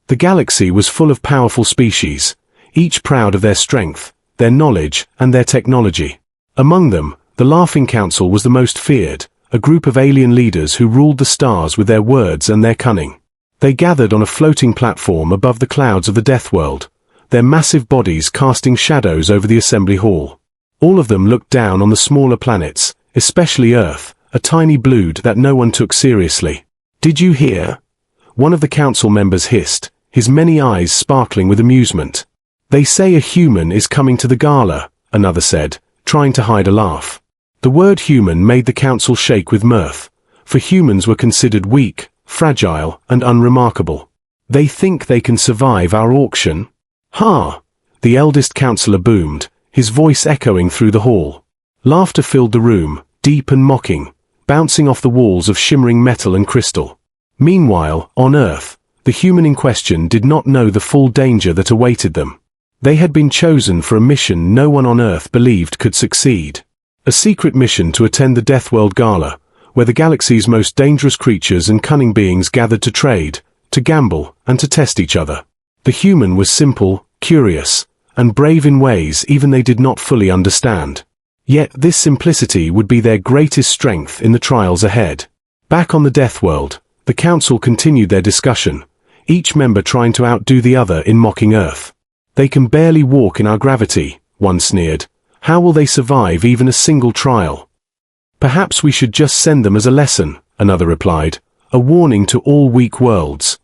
The galaxy was full of powerful species, each proud of their strength, their knowledge, and their technology. Among them, the Laughing Council was the most feared, a group of alien leaders who ruled the stars with their words and their cunning. They gathered on a floating platform above the clouds of the Deathworld, their massive bodies casting shadows over the assembly hall. All of them looked down on the smaller planets, especially Earth, a tiny blood that no one took seriously. "Did you hear?" One of the council members hissed, his many eyes sparkling with amusement. "They say a human is coming to the Gala," another said, trying to hide a laugh. The word human made the council shake with mirth, for humans were considered weak, fragile, and unremarkable. "They think they can survive our auction?" "Ha!" the eldest councillor boomed, his voice echoing through the hall. Laughter filled the room, deep and mocking, bouncing off the walls of shimmering metal and crystal. Meanwhile, on Earth, the human in question did not know the full danger that awaited them. They had been chosen for a mission no one on Earth believed could succeed. A secret mission to attend the Deathworld Gala, where the galaxy's most dangerous creatures and cunning beings gathered to trade, to gamble, and to test each other. The human was simple, curious, and brave in ways even they did not fully understand. Yet this simplicity would be their greatest strength in the trials ahead. Back on the Deathworld, the council continued their discussion, each member trying to outdo the other in mocking Earth. "They can barely walk in our gravity," one sneered. "How will they survive even a single trial?" "Perhaps we should just send them as a lesson," another replied, "a warning to all weak worlds."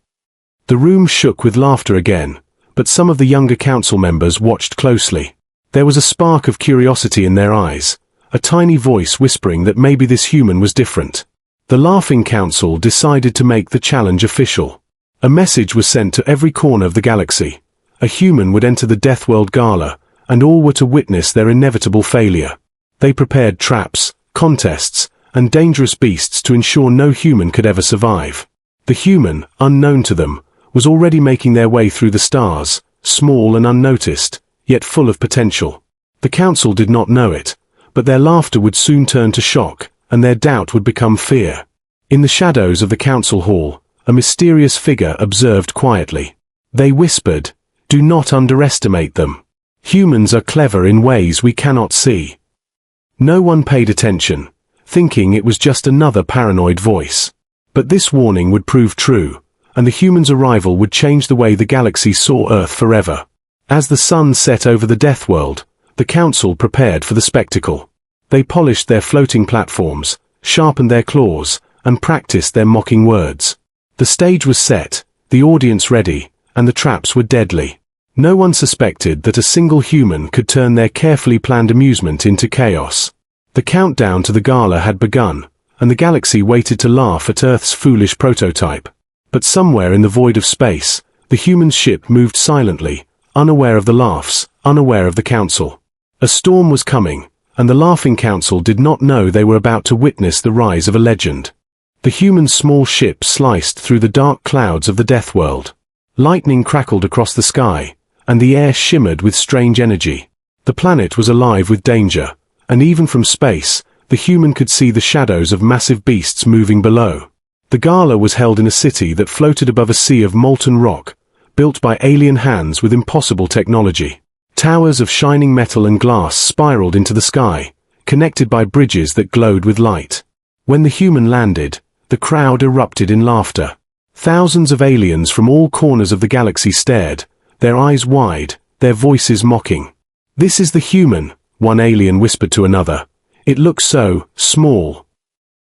The room shook with laughter again, but some of the younger council members watched closely. There was a spark of curiosity in their eyes, a tiny voice whispering that maybe this human was different. The Laughing Council decided to make the challenge official. A message was sent to every corner of the galaxy. A human would enter the Deathworld Gala, and all were to witness their inevitable failure. They prepared traps, contests, and dangerous beasts to ensure no human could ever survive. The human, unknown to them, was already making their way through the stars, small and unnoticed, yet full of potential. The council did not know it, but their laughter would soon turn to shock, and their doubt would become fear. In the shadows of the council hall, a mysterious figure observed quietly. They whispered, "Do not underestimate them. Humans are clever in ways we cannot see." No one paid attention, thinking it was just another paranoid voice. But this warning would prove true, and the humans' arrival would change the way the galaxy saw Earth forever. As the sun set over the Deathworld, the council prepared for the spectacle. They polished their floating platforms, sharpened their claws, and practiced their mocking words. The stage was set, the audience ready, and the traps were deadly. No one suspected that a single human could turn their carefully planned amusement into chaos. The countdown to the gala had begun, and the galaxy waited to laugh at Earth's foolish prototype. But somewhere in the void of space, the human ship moved silently, unaware of the laughs, unaware of the council. A storm was coming, and the Laughing Council did not know they were about to witness the rise of a legend. The human small ship sliced through the dark clouds of the Deathworld. Lightning crackled across the sky, and the air shimmered with strange energy. The planet was alive with danger, and even from space, the human could see the shadows of massive beasts moving below. The gala was held in a city that floated above a sea of molten rock, built by alien hands with impossible technology. Towers of shining metal and glass spiraled into the sky, connected by bridges that glowed with light. When the human landed, the crowd erupted in laughter. Thousands of aliens from all corners of the galaxy stared, their eyes wide, their voices mocking. "This is the human," one alien whispered to another. "It looks so small."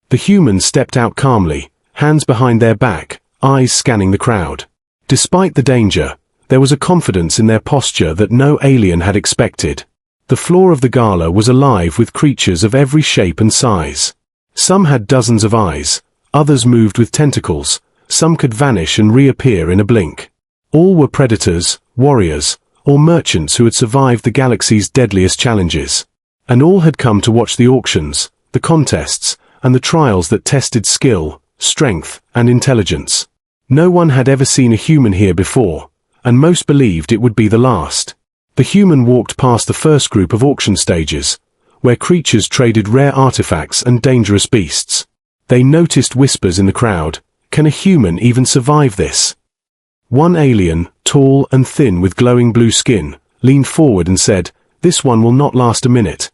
The human stepped out calmly, hands behind their back, eyes scanning the crowd. Despite the danger, there was a confidence in their posture that no alien had expected. The floor of the gala was alive with creatures of every shape and size. Some had dozens of eyes, others moved with tentacles, some could vanish and reappear in a blink. All were predators, warriors, or merchants who had survived the galaxy's deadliest challenges. And all had come to watch the auctions, the contests, and the trials that tested skill, strength, and intelligence. No one had ever seen a human here before, and most believed it would be the last. The human walked past the first group of auction stages, where creatures traded rare artifacts and dangerous beasts. They noticed whispers in the crowd, "Can a human even survive this?" One alien, tall and thin with glowing blue skin, leaned forward and said, "This one will not last a minute."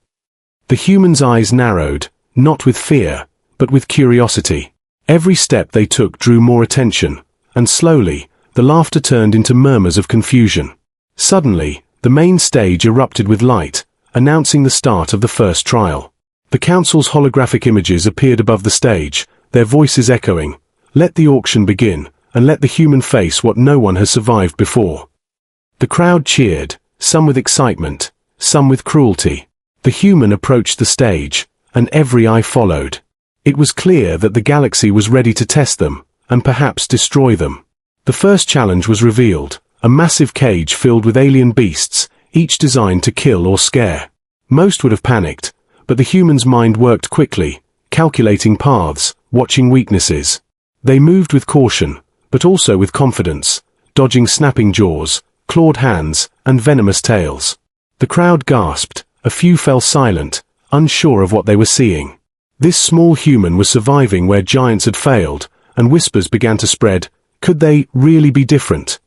The human's eyes narrowed, not with fear, but with curiosity. Every step they took drew more attention, and slowly, the laughter turned into murmurs of confusion. Suddenly, the main stage erupted with light, announcing the start of the first trial. The council's holographic images appeared above the stage, their voices echoing, "Let the auction begin, and let the human face what no one has survived before." The crowd cheered, some with excitement, some with cruelty. The human approached the stage, and every eye followed. It was clear that the galaxy was ready to test them, and perhaps destroy them. The first challenge was revealed, a massive cage filled with alien beasts, each designed to kill or scare. Most would have panicked, but the human's mind worked quickly, calculating paths, watching weaknesses. They moved with caution, but also with confidence, dodging snapping jaws, clawed hands, and venomous tails. The crowd gasped, a few fell silent, unsure of what they were seeing. This small human was surviving where giants had failed, and whispers began to spread, could they really be different?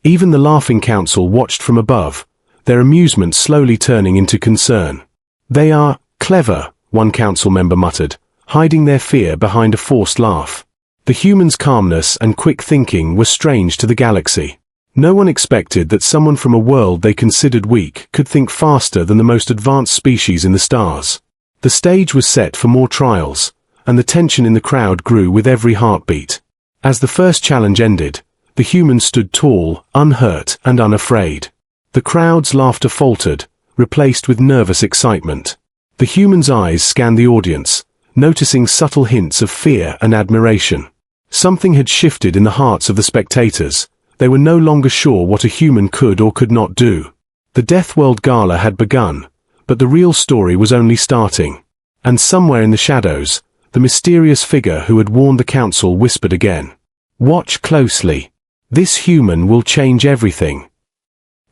Even the laughing council watched from above, their amusement slowly turning into concern. "They are clever," one council member muttered, hiding their fear behind a forced laugh. The human's calmness and quick thinking were strange to the galaxy. No one expected that someone from a world they considered weak could think faster than the most advanced species in the stars. The stage was set for more trials, and the tension in the crowd grew with every heartbeat. As the first challenge ended, the human stood tall, unhurt, and unafraid. The crowd's laughter faltered, replaced with nervous excitement. The human's eyes scanned the audience, noticing subtle hints of fear and admiration. Something had shifted in the hearts of the spectators. They were no longer sure what a human could or could not do. The Deathworld Gala had begun, but the real story was only starting. And somewhere in the shadows, the mysterious figure who had warned the council whispered again, "Watch closely. This human will change everything."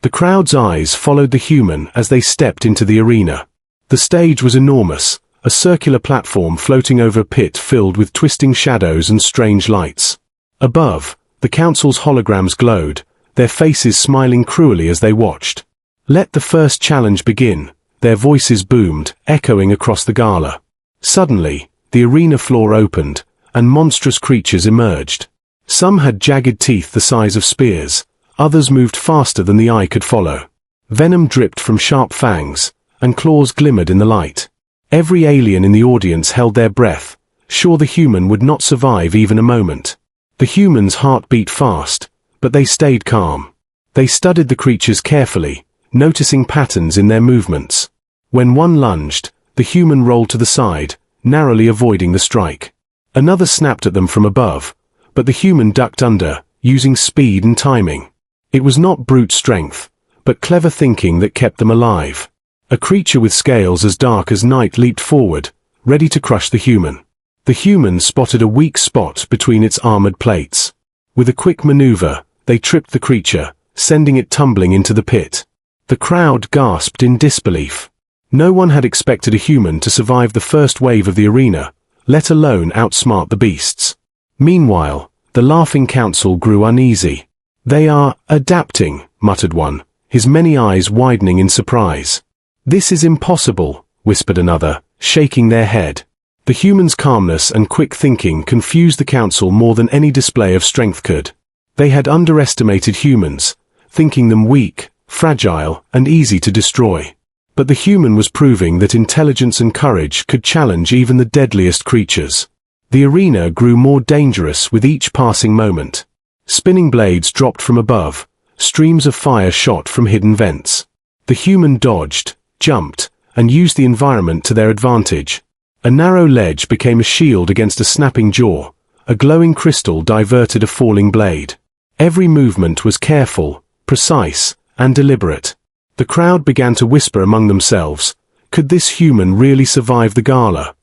The crowd's eyes followed the human as they stepped into the arena. The stage was enormous, a circular platform floating over a pit filled with twisting shadows and strange lights. Above, the council's holograms glowed, their faces smiling cruelly as they watched. "Let the first challenge begin," their voices boomed, echoing across the gala. Suddenly, the arena floor opened, and monstrous creatures emerged. Some had jagged teeth the size of spears, others moved faster than the eye could follow. Venom dripped from sharp fangs, and claws glimmered in the light. Every alien in the audience held their breath, sure the human would not survive even a moment. The human's heart beat fast, but they stayed calm. They studied the creatures carefully, noticing patterns in their movements. When one lunged, the human rolled to the side, narrowly avoiding the strike. Another snapped at them from above, but the human ducked under, using speed and timing. It was not brute strength, but clever thinking that kept them alive. A creature with scales as dark as night leaped forward, ready to crush the human. The human spotted a weak spot between its armored plates. With a quick maneuver, they tripped the creature, sending it tumbling into the pit. The crowd gasped in disbelief. No one had expected a human to survive the first wave of the arena, let alone outsmart the beasts. Meanwhile, the laughing council grew uneasy. "They are adapting," muttered one, his many eyes widening in surprise. "This is impossible," whispered another, shaking their head. The human's calmness and quick thinking confused the council more than any display of strength could. They had underestimated humans, thinking them weak, fragile, and easy to destroy. But the human was proving that intelligence and courage could challenge even the deadliest creatures. The arena grew more dangerous with each passing moment. Spinning blades dropped from above, streams of fire shot from hidden vents. The human dodged, jumped, and used the environment to their advantage. A narrow ledge became a shield against a snapping jaw, a glowing crystal diverted a falling blade. Every movement was careful, precise, and deliberate. The crowd began to whisper among themselves, could this human really survive the gala?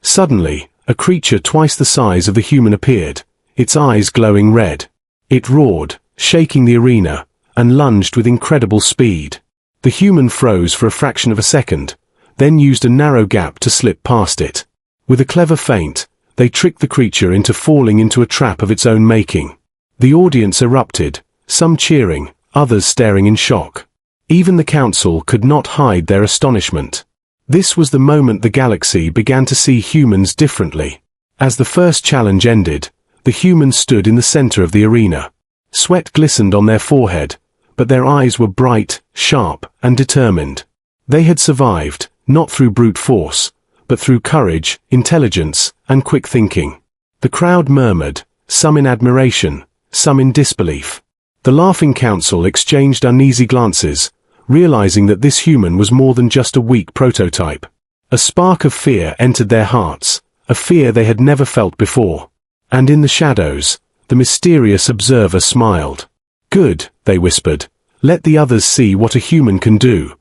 Suddenly, a creature twice the size of the human appeared, its eyes glowing red. It roared, shaking the arena, and lunged with incredible speed. The human froze for a fraction of a second, then used a narrow gap to slip past it. With a clever feint, they tricked the creature into falling into a trap of its own making. The audience erupted, some cheering, others staring in shock. Even the council could not hide their astonishment. This was the moment the galaxy began to see humans differently. As the first challenge ended, the humans stood in the center of the arena. Sweat glistened on their forehead, but their eyes were bright, sharp, and determined. They had survived, not through brute force, but through courage, intelligence, and quick thinking. The crowd murmured, some in admiration, some in disbelief. The laughing council exchanged uneasy glances, realizing that this human was more than just a weak prototype. A spark of fear entered their hearts, a fear they had never felt before. And in the shadows, the mysterious observer smiled. "Good," they whispered. "Let the others see what a human can do."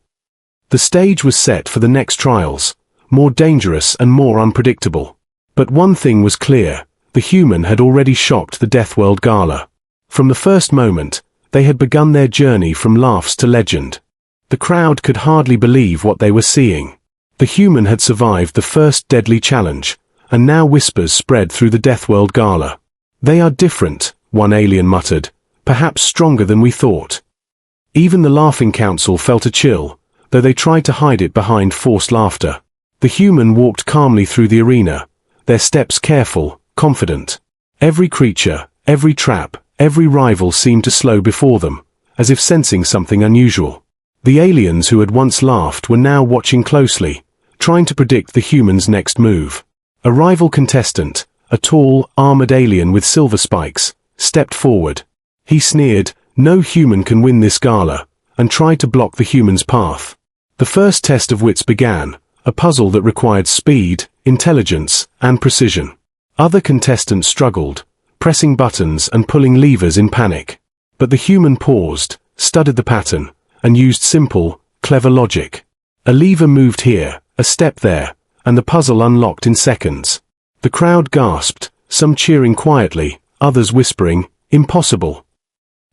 The stage was set for the next trials, more dangerous and more unpredictable. But one thing was clear, the human had already shocked the Deathworld Gala. From the first moment, they had begun their journey from laughs to legend. The crowd could hardly believe what they were seeing. The human had survived the first deadly challenge, and now whispers spread through the Deathworld Gala. "They are different," one alien muttered, "perhaps stronger than we thought." Even the laughing council felt a chill, though they tried to hide it behind forced laughter. The human walked calmly through the arena, their steps careful, confident. Every creature, every trap, every rival seemed to slow before them, as if sensing something unusual. The aliens who had once laughed were now watching closely, trying to predict the human's next move. A rival contestant, a tall, armored alien with silver spikes, stepped forward. He sneered, "No human can win this gala," and tried to block the human's path. The first test of wits began, a puzzle that required speed, intelligence, and precision. Other contestants struggled, pressing buttons and pulling levers in panic. But the human paused, studied the pattern, and used simple, clever logic. A lever moved here, a step there, and the puzzle unlocked in seconds. The crowd gasped, some cheering quietly, others whispering, "Impossible."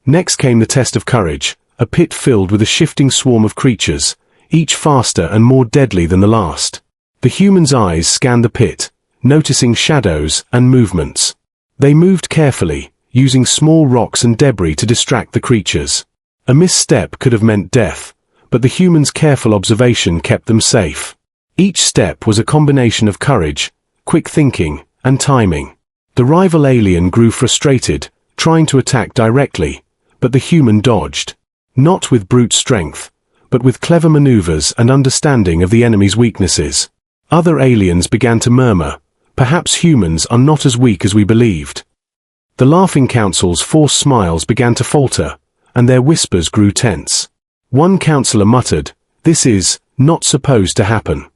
Next came the test of courage, a pit filled with a shifting swarm of creatures, each faster and more deadly than the last. The human's eyes scanned the pit, noticing shadows and movements. They moved carefully, using small rocks and debris to distract the creatures. A misstep could have meant death, but the human's careful observation kept them safe. Each step was a combination of courage, quick thinking, and timing. The rival alien grew frustrated, trying to attack directly, but the human dodged. Not with brute strength, but with clever maneuvers and understanding of the enemy's weaknesses. Other aliens began to murmur, "Perhaps humans are not as weak as we believed." The laughing council's forced smiles began to falter, and their whispers grew tense. One counselor muttered, "This is not supposed to happen."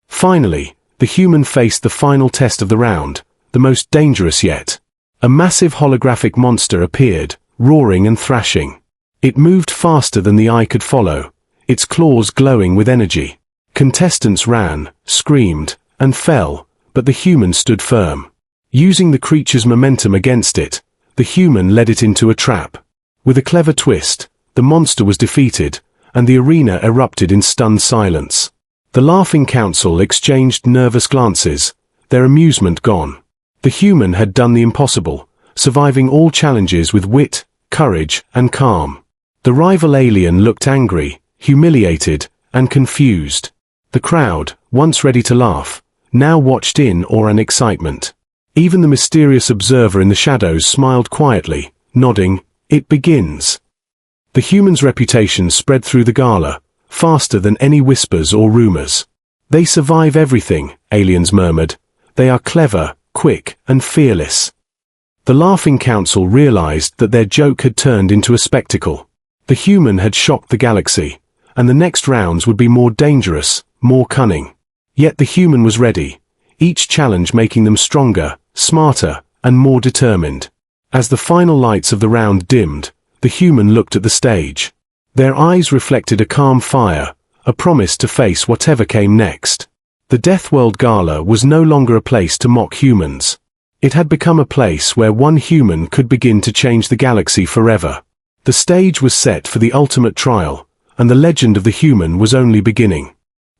Finally, the human faced the final test of the round, the most dangerous yet. A massive holographic monster appeared, roaring and thrashing. It moved faster than the eye could follow, its claws glowing with energy. Contestants ran, screamed, and fell, but the human stood firm. Using the creature's momentum against it, the human led it into a trap. With a clever twist, the monster was defeated, and the arena erupted in stunned silence. The laughing council exchanged nervous glances, their amusement gone. The human had done the impossible, surviving all challenges with wit, courage, and calm. The rival alien looked angry, humiliated, and confused. The crowd, once ready to laugh, now watched in awe and excitement. Even the mysterious observer in the shadows smiled quietly, nodding, "It begins." The human's reputation spread through the gala, faster than any whispers or rumors. "They survive everything," aliens murmured. "They are clever, quick, and fearless." The laughing council realized that their joke had turned into a spectacle. The human had shocked the galaxy, and the next rounds would be more dangerous, more cunning. Yet the human was ready, each challenge making them stronger, smarter, and more determined. As the final lights of the round dimmed, the human looked at the stage. Their eyes reflected a calm fire, a promise to face whatever came next. The Deathworld Gala was no longer a place to mock humans. It had become a place where one human could begin to change the galaxy forever. The stage was set for the ultimate trial, and the legend of the human was only beginning.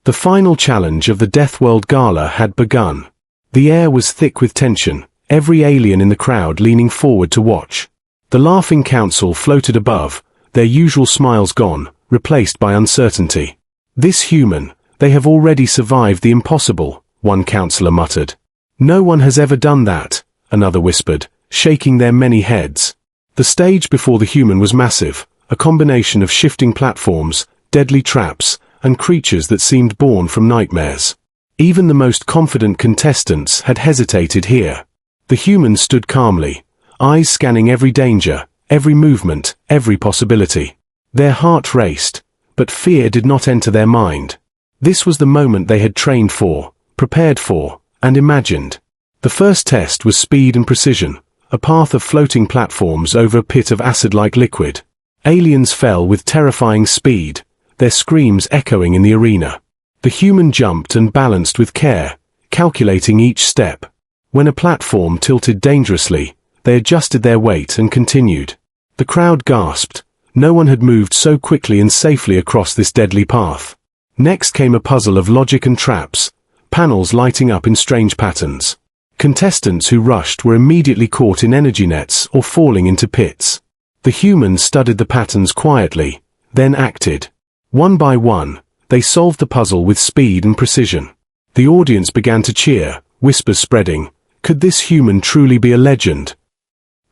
The final challenge of the Deathworld Gala had begun. The air was thick with tension, every alien in the crowd leaning forward to watch. The laughing council floated above, their usual smiles gone, replaced by uncertainty. This human, they have already survived the impossible, one counselor muttered. No one has ever done that, another whispered, shaking their many heads. The stage before the human was massive, a combination of shifting platforms, deadly traps, and creatures that seemed born from nightmares. Even the most confident contestants had hesitated here. The human stood calmly, eyes scanning every danger, every movement, every possibility. Their heart raced, but fear did not enter their mind. This was the moment they had trained for, prepared for, and imagined. The first test was speed and precision, a path of floating platforms over a pit of acid-like liquid. Aliens fell with terrifying speed, their screams echoing in the arena. The human jumped and balanced with care, calculating each step. When a platform tilted dangerously, they adjusted their weight and continued. The crowd gasped. No one had moved so quickly and safely across this deadly path. Next came a puzzle of logic and traps, panels lighting up in strange patterns. Contestants who rushed were immediately caught in energy nets or falling into pits. The humans studied the patterns quietly, then acted. One by one, they solved the puzzle with speed and precision. The audience began to cheer, whispers spreading. Could this human truly be a legend?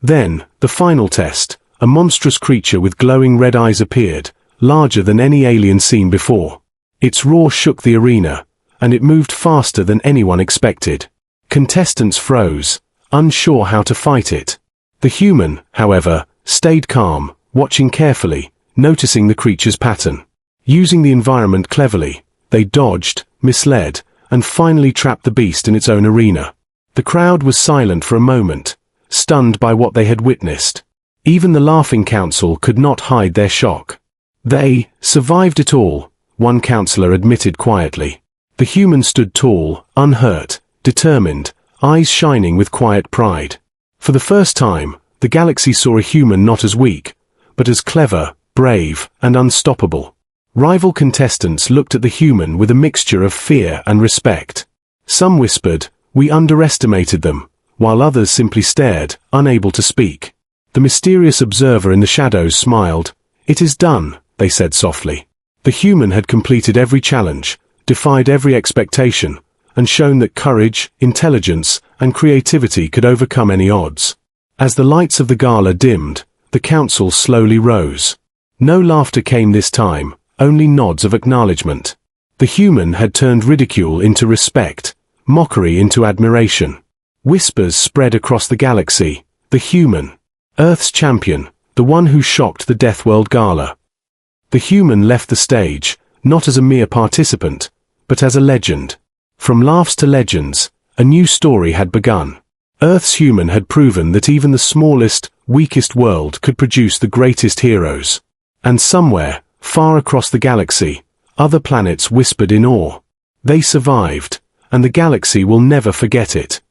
Then, the final test, a monstrous creature with glowing red eyes appeared, larger than any alien seen before. Its roar shook the arena, and it moved faster than anyone expected. Contestants froze, unsure how to fight it. The human, however, stayed calm, watching carefully, noticing the creature's pattern. Using the environment cleverly, they dodged, misled, and finally trapped the beast in its own arena. The crowd was silent for a moment, stunned by what they had witnessed. Even the laughing council could not hide their shock. They survived it all, one counselor admitted quietly. The human stood tall, unhurt, determined, eyes shining with quiet pride. For the first time, the galaxy saw a human not as weak, but as clever, brave, and unstoppable. Rival contestants looked at the human with a mixture of fear and respect. Some whispered, "We underestimated them," while others simply stared, unable to speak. The mysterious observer in the shadows smiled. "It is done," they said softly. The human had completed every challenge, defied every expectation, and shown that courage, intelligence, and creativity could overcome any odds. As the lights of the gala dimmed, the council slowly rose. No laughter came this time, only nods of acknowledgement. The human had turned ridicule into respect, mockery into admiration. Whispers spread across the galaxy. The human, Earth's champion, the one who shocked the Deathworld Gala. The human left the stage, not as a mere participant, but as a legend. From laughs to legends, a new story had begun. Earth's human had proven that even the smallest, weakest world could produce the greatest heroes. And somewhere, far across the galaxy, other planets whispered in awe. They survived, and the galaxy will never forget it.